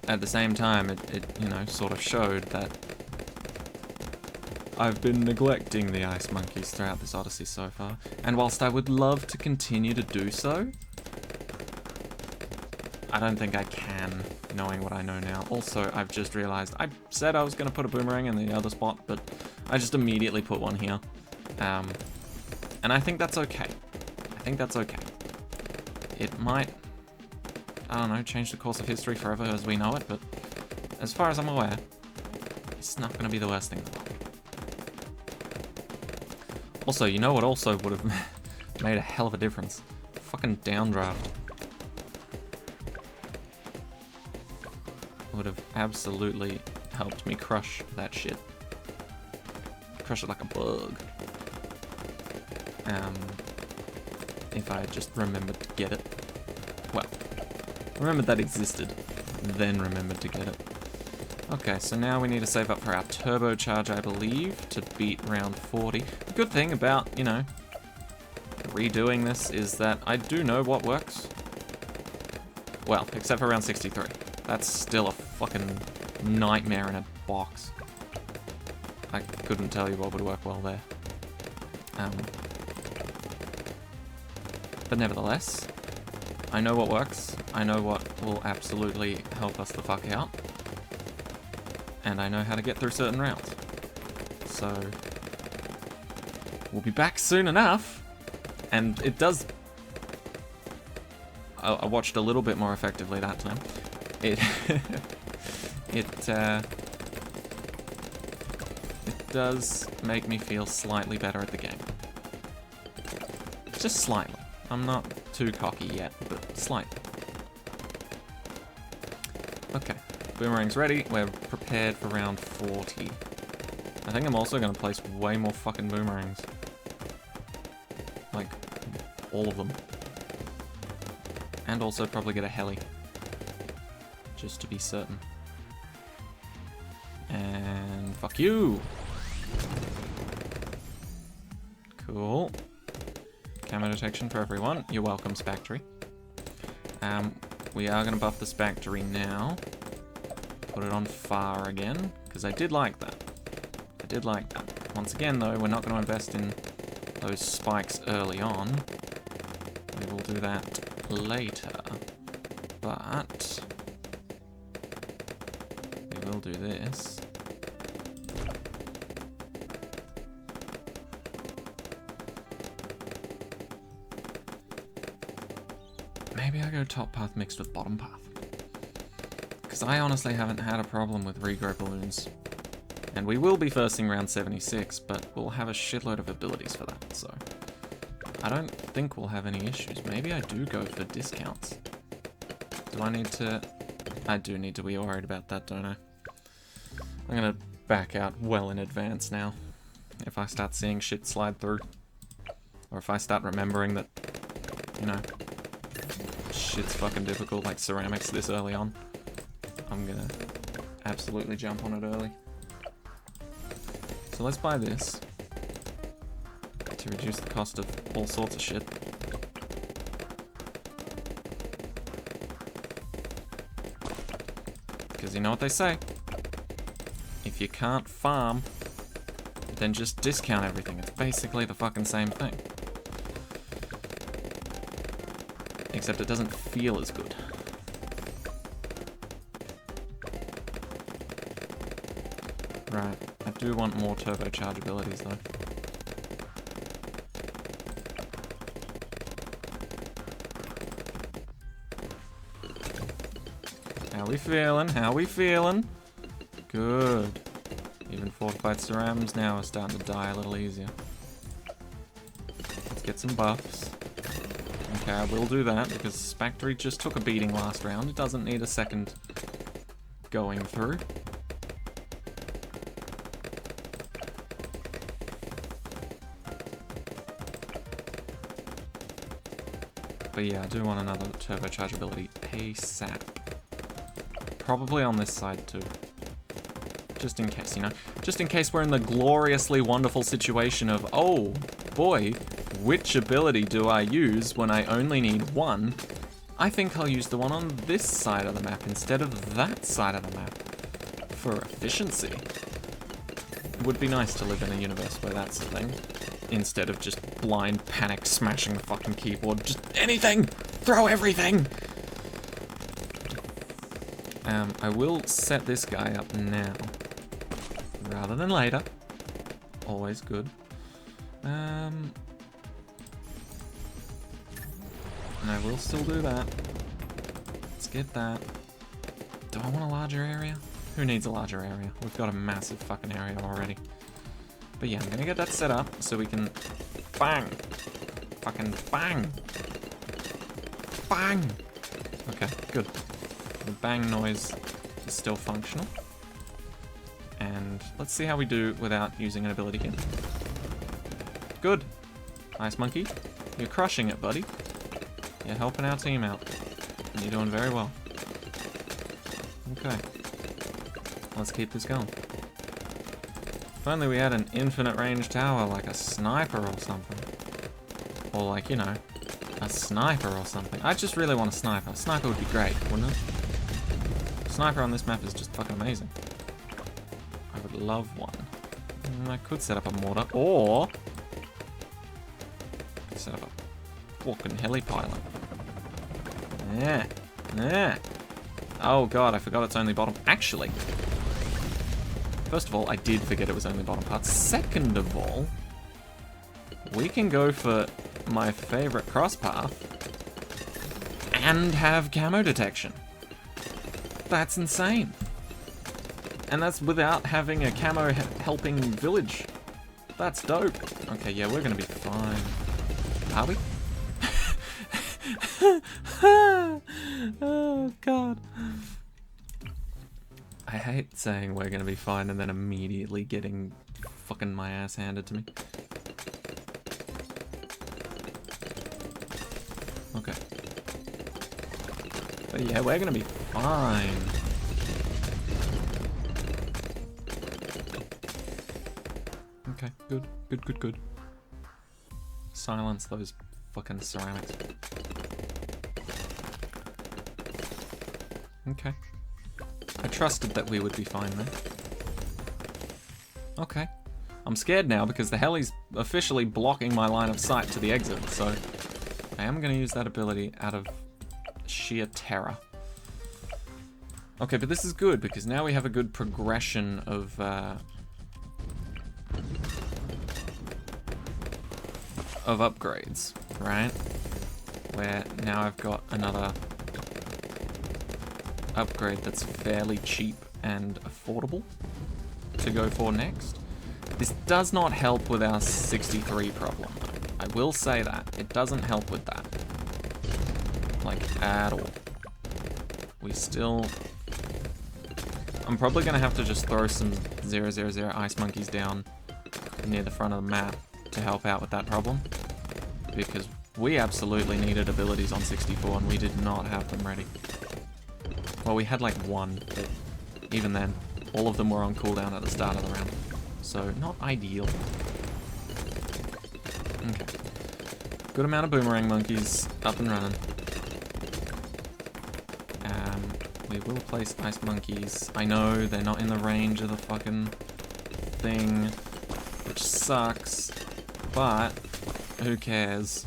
at the same time, it you know, sort of showed that I've been neglecting the ice monkeys throughout this Odyssey so far, and whilst I would love to continue to do so, I don't think I can, knowing what I know now. Also, I've just realized, I said I was going to put a boomerang in the other spot, but I just immediately put one here. And I think that's okay. I think that's okay. It might, I don't know, change the course of history forever as we know it, but as far as I'm aware, it's not going to be the worst thing in the world. Also, you know what also would have made a hell of a difference? Fucking downdraft. Would have absolutely helped me crush that shit. Crush it like a bug. If I had just remembered to get it. Well, remembered that existed, then remembered to get it. Okay, so now we need to save up for our turbocharge, I believe, to beat round 40. The good thing about, you know, redoing this is that I do know what works. Well, except for round 63. That's still a fucking nightmare in a box. I couldn't tell you what would work well there. But nevertheless, I know what works. I know what will absolutely help us the fuck out. And I know how to get through certain rounds. So, we'll be back soon enough. And it does... I watched a little bit more effectively that time. It does make me feel slightly better at the game. Just slightly. I'm not too cocky yet, but slightly. Okay, boomerang's ready. We're prepared for round 40. I think I'm also going to place way more fucking boomerangs. Like, all of them. And also probably get a heli. Just to be certain. And fuck you! Cool. Camo detection for everyone. You're welcome, Spectre. We are going to buff the Spectre now. Put it on fire again, because I did like that. I did like that. Once again, though, we're not going to invest in those spikes early on. We will do that later. But we will do this. Maybe I go top path mixed with bottom path. Because I honestly haven't had a problem with regrow balloons. And we will be firsting round 76, but we'll have a shitload of abilities for that, so... I don't think we'll have any issues. Maybe I do go for discounts. Do I need to... I do need to be worried about that, don't I? I'm gonna back out well in advance now. If I start seeing shit slide through. Or if I start remembering that, you know, shit's fucking difficult, like ceramics this early on. I'm gonna absolutely jump on it early. So let's buy this. To reduce the cost of all sorts of shit. Because you know what they say. If you can't farm, then just discount everything. It's basically the fucking same thing. Except it doesn't feel as good. Right, I do want more turbocharge abilities though. How we feeling? How we feeling? Good. Even fortified cerams now are starting to die a little easier. Let's get some buffs. Okay, I will do that because Spectre just took a beating last round. It doesn't need a second going through. But yeah, I do want another turbocharge ability ASAP. Probably on this side too. Just in case, you know? Just in case we're in the gloriously wonderful situation of, oh boy, which ability do I use when I only need one? I think I'll use the one on this side of the map instead of that side of the map. For efficiency. It would be nice to live in a universe where that's the thing. Instead of just blind panic smashing the fucking keyboard. Just anything! Throw everything! I will set this guy up now. Rather than later. Always good. And I will still do that. Let's get that. Do I want a larger area? Who needs a larger area? We've got a massive fucking area already. But yeah, I'm gonna get that set up so we can bang! Fucking bang! Bang! Okay, good. The bang noise is still functional. And let's see how we do without using an ability here. Good. Nice, monkey. You're crushing it, buddy. You're helping our team out. And you're doing very well. Okay. Let's keep this going. If only we had an infinite range tower like a sniper or something. Or like, you know, a sniper or something. I just really want a sniper. A sniper would be great, wouldn't it? A sniper on this map is just fucking amazing. I would love one. I could set up a mortar, or set up a fucking helipilot. Yeah. Yeah. Oh god, I forgot it's only bottom. Actually, first of all, I did forget it was only bottom parts. Second of all, we can go for my favorite cross path and have camo detection. That's insane. And that's without having a camo helping village. That's dope. Okay, yeah, we're gonna be fine. Are we? Oh, God. I hate saying we're gonna be fine and then immediately getting fucking my ass handed to me. Okay. But yeah, we're gonna be fine. Okay, good, good, good, good. Silence those fucking ceramics. Okay. I trusted that we would be fine then. Okay. I'm scared now because the heli's officially blocking my line of sight to the exit, so I am going to use that ability out of sheer terror. Okay, but this is good because now we have a good progression of upgrades, right? Where now I've got another upgrade that's fairly cheap and affordable to go for next. This does not help with our 63 problem. I will say that. It doesn't help with that. Like, at all. We still... I'm probably going to have to just throw some 000 ice monkeys down near the front of the map to help out with that problem. Because we absolutely needed abilities on 64 and we did not have them ready. Well, we had like one, but even then, all of them were on cooldown at the start of the round. So, not ideal. Okay. Good amount of boomerang monkeys up and running. We will place ice monkeys. I know they're not in the range of the fucking thing, which sucks, but who cares?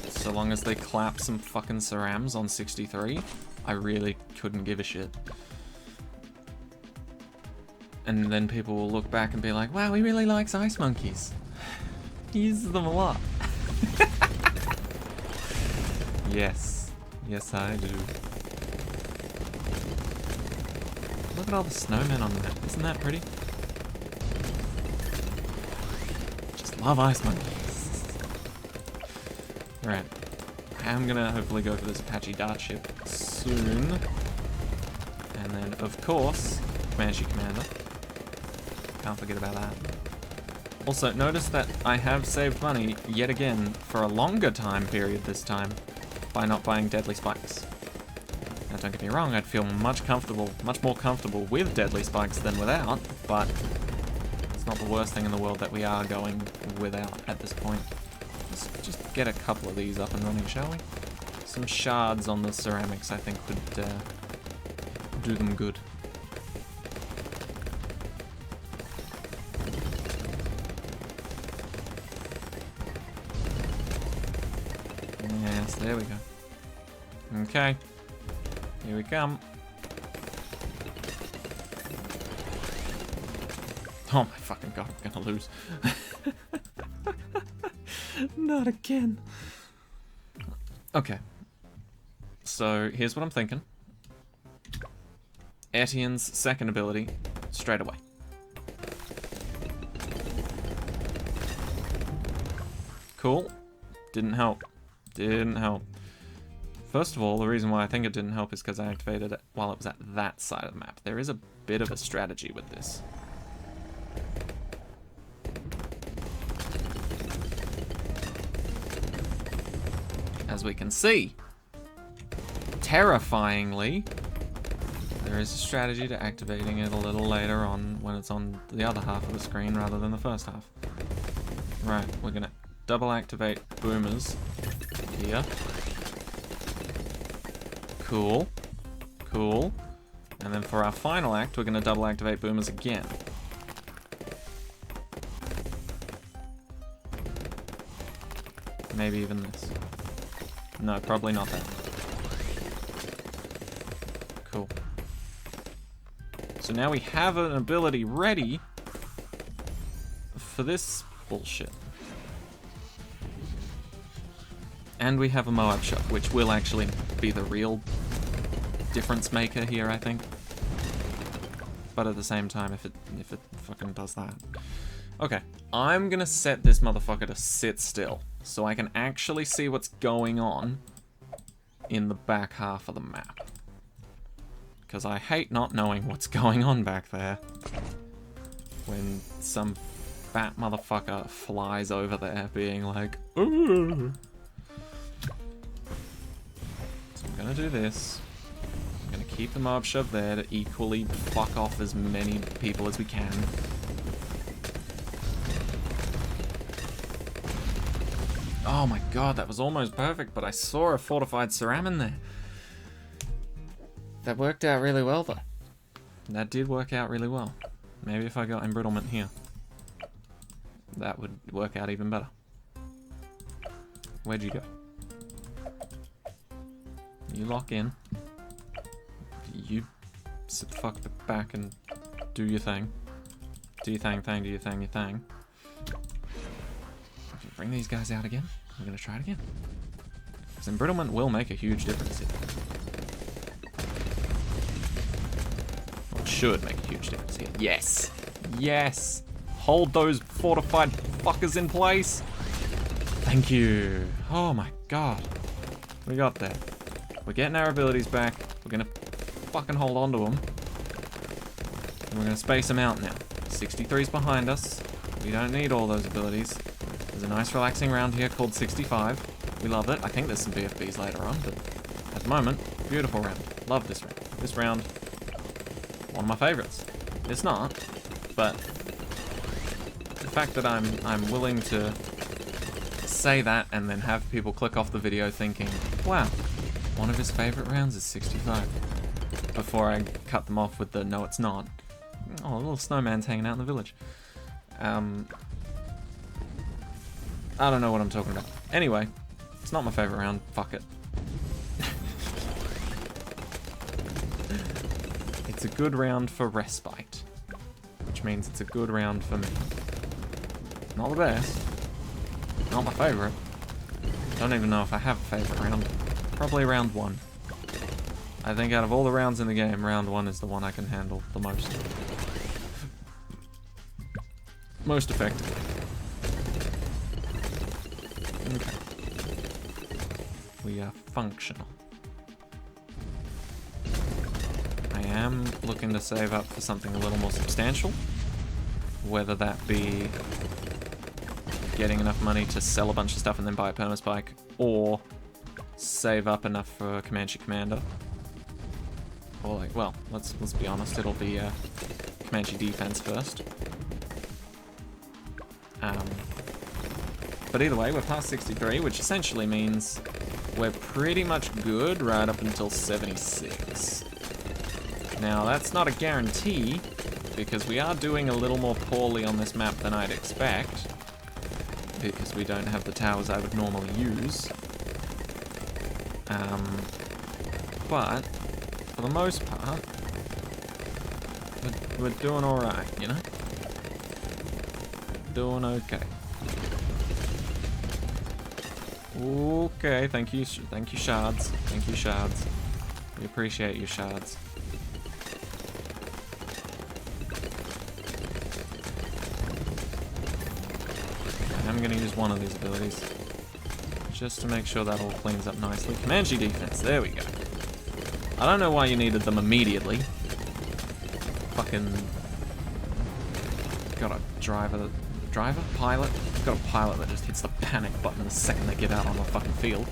So long as they clap some fucking cerams on 63, I really couldn't give a shit. And then people will look back and be like, wow, he really likes ice monkeys. He uses them a lot. Yes. Yes, I do. Look at all the snowmen on the map. Isn't that pretty? Just love ice monkeys. Right. I'm gonna hopefully go for this Apache Dart ship soon. And then, of course, Comanche Commander. Can't forget about that. Also, notice that I have saved money, yet again, for a longer time period this time, by not buying deadly spikes. Now, don't get me wrong, I'd feel much more comfortable with deadly spikes than without, but it's not the worst thing in the world that we are going without at this point. Let's just get a couple of these up and running, shall we? Some shards on the ceramics, I think, would do them good. Yes, there we go. Okay. Here we come. Oh my fucking god, I'm gonna lose. Not again. Okay. So, here's what I'm thinking. Etienne's second ability, straight away. Cool. Didn't help. Didn't help. First of all, the reason why I think it didn't help is because I activated it while it was at that side of the map. There is a bit of a strategy with this. As we can see, terrifyingly, there is a strategy to activating it a little later on when it's on the other half of the screen rather than the first half. Right, we're gonna double activate boomers here. Cool. Cool. And then for our final act, we're gonna double activate boomers again. Maybe even this. No, probably not that. Cool. So now we have an ability ready for this bullshit. And we have a Moab shot, which will actually be the real difference maker here, I think. But at the same time, if it fucking does that. Okay, I'm gonna set this motherfucker to sit still so I can actually see what's going on in the back half of the map. Because I hate not knowing what's going on back there when some fat motherfucker flies over there being like, ooh. So I'm gonna do this. I'm gonna keep the mob shove there to equally fuck off as many people as we can. Oh my god, that was almost perfect, but I saw a fortified Ceram there. That worked out really well, though. That did work out really well. Maybe if I got embrittlement here, that would work out even better. Where'd you go? You lock in. You sit the fuck back and do your thing. Do your thing, do your thing, your thing. Bring these guys out again. I'm gonna try it again. Because embrittlement will make a huge difference here. Well, it should make a huge difference here. Yes! Yes! Hold those fortified fuckers in place! Thank you! Oh my god. We got there. We're getting our abilities back. We're gonna fucking hold on to them. And we're gonna space them out now. 63's behind us. We don't need all those abilities. There's a nice relaxing round here called 65. We love it. I think there's some BFBs later on, but at the moment, beautiful round. Love this round. This round, one of my favorites. It's not, but the fact that I'm willing to say that and then have people click off the video thinking, wow, one of his favorite rounds is 65. Before I cut them off with the no it's not. Oh, a little snowman's hanging out in the village. I don't know what I'm talking about. Anyway, it's not my favorite round. Fuck it. It's a good round for respite, which means it's a good round for me. Not the best. Not my favorite. Don't even know if I have a favorite round. Probably round 1. I think out of all the rounds in the game, round 1 is the one I can handle the most. Most effectively. Okay. We are functional. I am looking to save up for something a little more substantial. Whether that be getting enough money to sell a bunch of stuff and then buy a Perma Spike, or save up enough for a Comanche Commander. Or like, well, let's be honest, it'll be Comanche Defense first. But either way, we're past 63, which essentially means we're pretty much good right up until 76. Now, that's not a guarantee, because we are doing a little more poorly on this map than I'd expect, because we don't have the towers I would normally use. But, for the most part, we're doing alright, you know? Doing okay. Okay, thank you shards. Thank you, shards. We appreciate you, shards. I'm gonna use one of these abilities, just to make sure that all cleans up nicely. Comanche defense, there we go. I don't know why you needed them immediately. Fucking... got a pilot? Got a pilot that just hits the panic button the second they get out on the fucking field.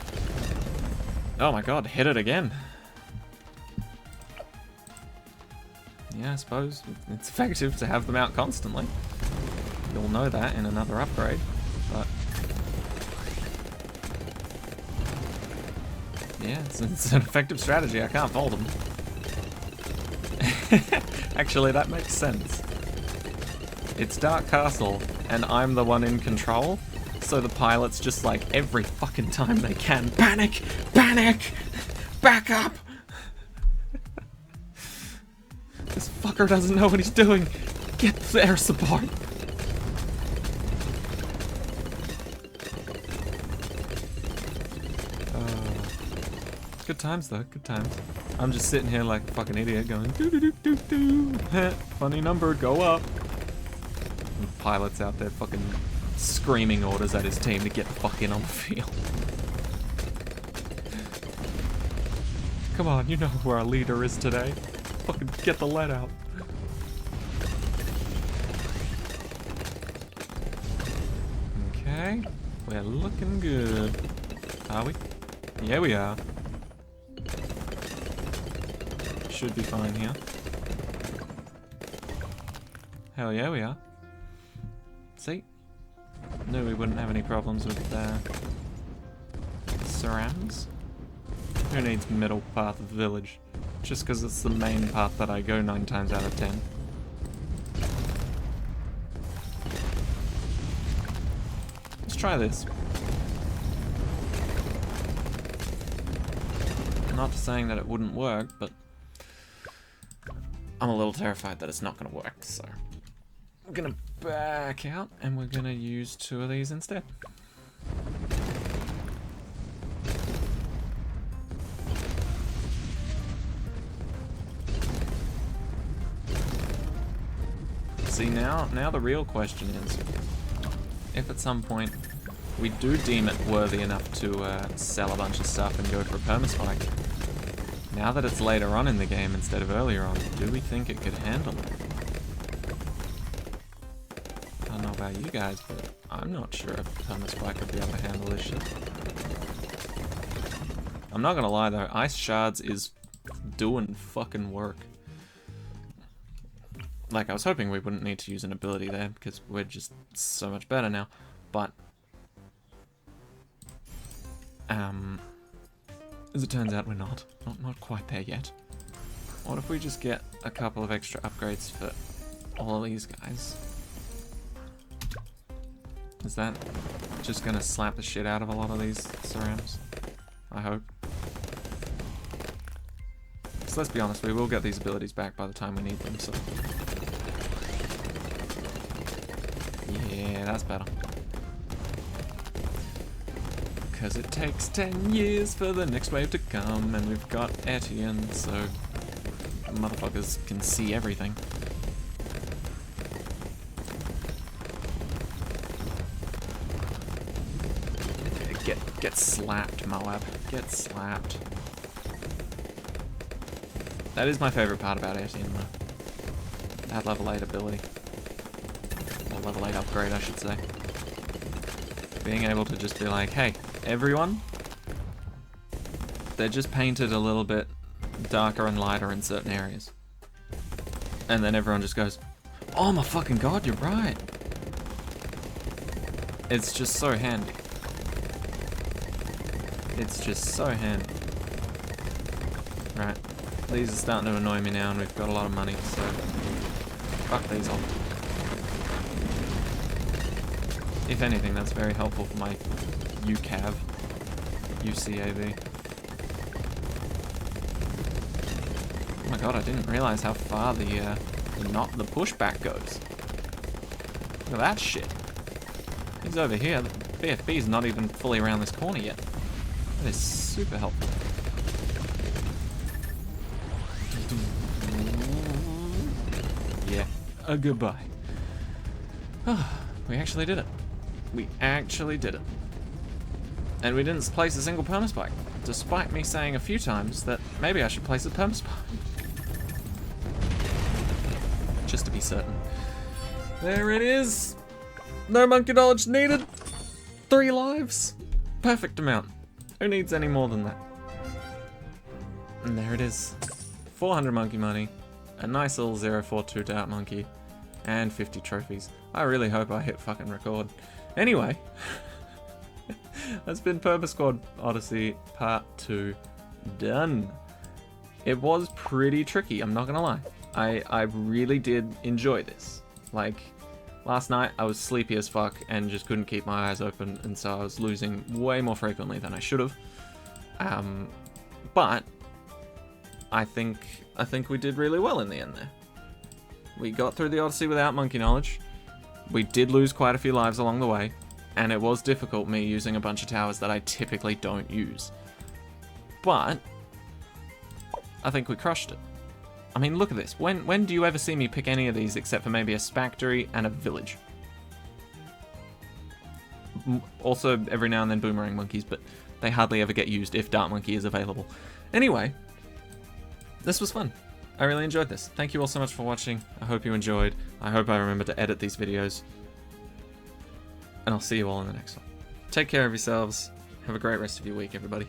Oh my god, hit it again. Yeah, I suppose it's effective to have them out constantly. You'll know that in another upgrade, but... yeah, it's an effective strategy, I can't fault them. Actually, that makes sense. It's Dark Castle, and I'm the one in control. So the pilot's just like, every fucking time they can, panic! Panic! Back up! This fucker doesn't know what he's doing. Get the air support. Good times though, good times. I'm just sitting here like a fucking idiot going doo doo doo doo doo. Funny number, go up. And the pilot's out there fucking screaming orders at his team to get the fuck in on the field. Come on, you know who our leader is today. Fucking get the lead out. Okay, we're looking good. Are we? Yeah, we are. Should be fine here. Hell yeah, we are. See? Knew we wouldn't have any problems with surrounds. Who needs middle path of village? Just because it's the main path that I go 9 times out of 10. Let's try this. Not saying that it wouldn't work, but I'm a little terrified that it's not going to work, so I'm going to back out and we're going to use 2 of these instead. See, now the real question is, if at some point we do deem it worthy enough to sell a bunch of stuff and go for a perma spike, now that it's later on in the game instead of earlier on, do we think it could handle it? I don't know about you guys, but I'm not sure if perma spike would be able to handle this shit. I'm not gonna lie though, Ice Shards is doing fucking work. Like, I was hoping we wouldn't need to use an ability there, because we're just so much better now, but as it turns out, we're not quite there yet. What if we just get a couple of extra upgrades for all of these guys? Is that just gonna slap the shit out of a lot of these surrounds? I hope. So let's be honest, we will get these abilities back by the time we need them, so... Yeah, that's better. Because it takes 10 years for the next wave to come, and we've got Etienne, so motherfuckers can see everything. Get slapped, Moab. Get slapped. That is my favorite part about Etienne, though. That level 8 ability. Or level 8 upgrade, I should say. Being able to just be like, hey, everyone, they're just painted a little bit darker and lighter in certain areas. And then everyone just goes, oh my fucking god, you're right. It's just so handy. It's just so handy. Right, these are starting to annoy me now and we've got a lot of money, so fuck these all. If anything, that's very helpful for my UCAV. UCAV. Oh my god, I didn't realize how far the pushback goes. Look at that shit. He's over here. The BFB's not even fully around this corner yet. That is super helpful. Yeah. Goodbye. We actually did it. We actually did it. And we didn't place a single perma spike, despite me saying a few times that maybe I should place a perma spike. Just to be certain. There it is. No monkey knowledge needed. 3 lives. Perfect amount. Who needs any more than that? And there it is. 400 monkey money, a nice little 042 dart monkey, and 50 trophies. I really hope I hit fucking record. Anyway, that's been Perma Squad Odyssey Part 2 done. It was pretty tricky, I'm not gonna lie. I really did enjoy this. Like Last night, I was sleepy as fuck and just couldn't keep my eyes open, and so I was losing way more frequently than I should have. But I think we did really well in the end there. We got through the Odyssey without monkey knowledge. We did lose quite a few lives along the way, and it was difficult me using a bunch of towers that I typically don't use. But I think we crushed it. I mean, look at this. When do you ever see me pick any of these except for maybe a Spactory and a village? Also, every now and then boomerang monkeys, but they hardly ever get used if Dart Monkey is available. Anyway, this was fun. I really enjoyed this. Thank you all so much for watching. I hope you enjoyed. I hope I remember to edit these videos. And I'll see you all in the next one. Take care of yourselves. Have a great rest of your week, everybody.